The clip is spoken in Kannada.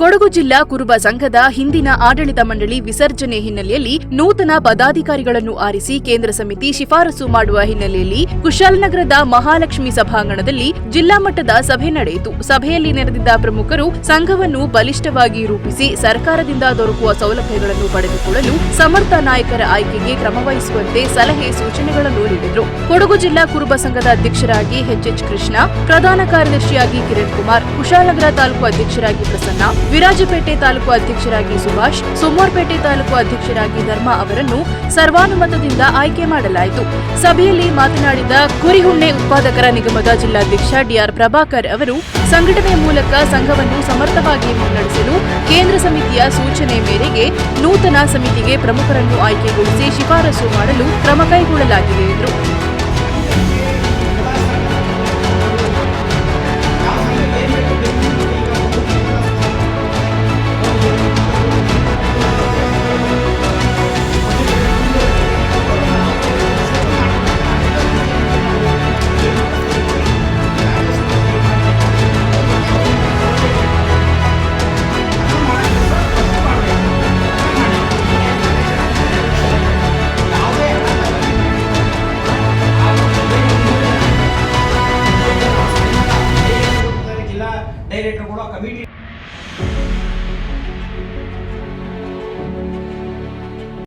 ಕೊಡಗು ಜಿಲ್ಲಾ ಕುರುಬ ಸಂಘದ ಹಿಂದಿನ ಆಡಳಿತ ಮಂಡಳಿ ವಿಸರ್ಜನೆ ಹಿನ್ನೆಲೆಯಲ್ಲಿ ನೂತನ ಪದಾಧಿಕಾರಿಗಳನ್ನು ಆರಿಸಿ ಕೇಂದ್ರ ಸಮಿತಿ ಶಿಫಾರಸು ಮಾಡುವ ಹಿನ್ನೆಲೆಯಲ್ಲಿ ಕುಶಾಲನಗರದ ಮಹಾಲಕ್ಷ್ಮಿ ಸಭಾಂಗಣದಲ್ಲಿ ಜಿಲ್ಲಾ ಮಟ್ಟದ ಸಭೆ ನಡೆಯಿತು. ಸಭೆಯಲ್ಲಿ ನೆರೆದಿದ್ದ ಪ್ರಮುಖರು ಸಂಘವನ್ನು ಬಲಿಷ್ಠವಾಗಿ ರೂಪಿಸಿ ಸರ್ಕಾರದಿಂದ ದೊರಕುವ ಸೌಲಭ್ಯಗಳನ್ನು ಪಡೆದುಕೊಳ್ಳಲು ಸಮರ್ಥ ನಾಯಕರ ಆಯ್ಕೆಗೆ ಕ್ರಮವಹಿಸುವಂತೆ ಸಲಹೆ ಸೂಚನೆಗಳನ್ನು ನೀಡಿದರು. ಕೊಡಗು ಜಿಲ್ಲಾ ಕುರುಬ ಸಂಘದ ಅಧ್ಯಕ್ಷರಾಗಿ ಎಚ್ ಕೃಷ್ಣ, ಪ್ರಧಾನ ಕಾರ್ಯದರ್ಶಿಯಾಗಿ ಕಿರಣ್ ಕುಮಾರ್, ಕುಶಾಲನಗರ ತಾಲೂಕು ಅಧ್ಯಕ್ಷರಾಗಿ ಪ್ರಸನ್ನ, ವಿರಾಜಪೇಟೆ ತಾಲೂಕು ಅಧ್ಯಕ್ಷರಾಗಿ ಸುಭಾಷ್, ಸೋಮವಾರಪೇಟೆ ತಾಲೂಕು ಅಧ್ಯಕ್ಷರಾಗಿ ಧರ್ಮ ಅವರನ್ನು ಸರ್ವಾನುಮತದಿಂದ ಆಯ್ಕೆ ಮಾಡಲಾಯಿತು. ಸಭೆಯಲ್ಲಿ ಮಾತನಾಡಿದ ಕುರಿಹುಣ್ಣೆ ಉತ್ಪಾದಕರ ನಿಗಮದ ಜಿಲ್ಲಾಧ್ಯಕ್ಷ ಡಿಆರ್ ಪ್ರಭಾಕರ್ ಅವರು ಸಂಘಟನೆ ಮೂಲಕ ಸಂಘವನ್ನು ಸಮರ್ಥವಾಗಿ ಮುನ್ನಡೆಸಲು ಕೇಂದ್ರ ಸಮಿತಿಯ ಸೂಚನೆ ಮೇರೆಗೆ ನೂತನ ಸಮಿತಿಗೆ ಪ್ರಮುಖರನ್ನು ಆಯ್ಕೆಗೊಳಿಸಿ ಶಿಫಾರಸು ಮಾಡಲು ಕ್ರಮ ಕೈಗೊಳ್ಳಲಾಗಿದೆ ಎಂದರು.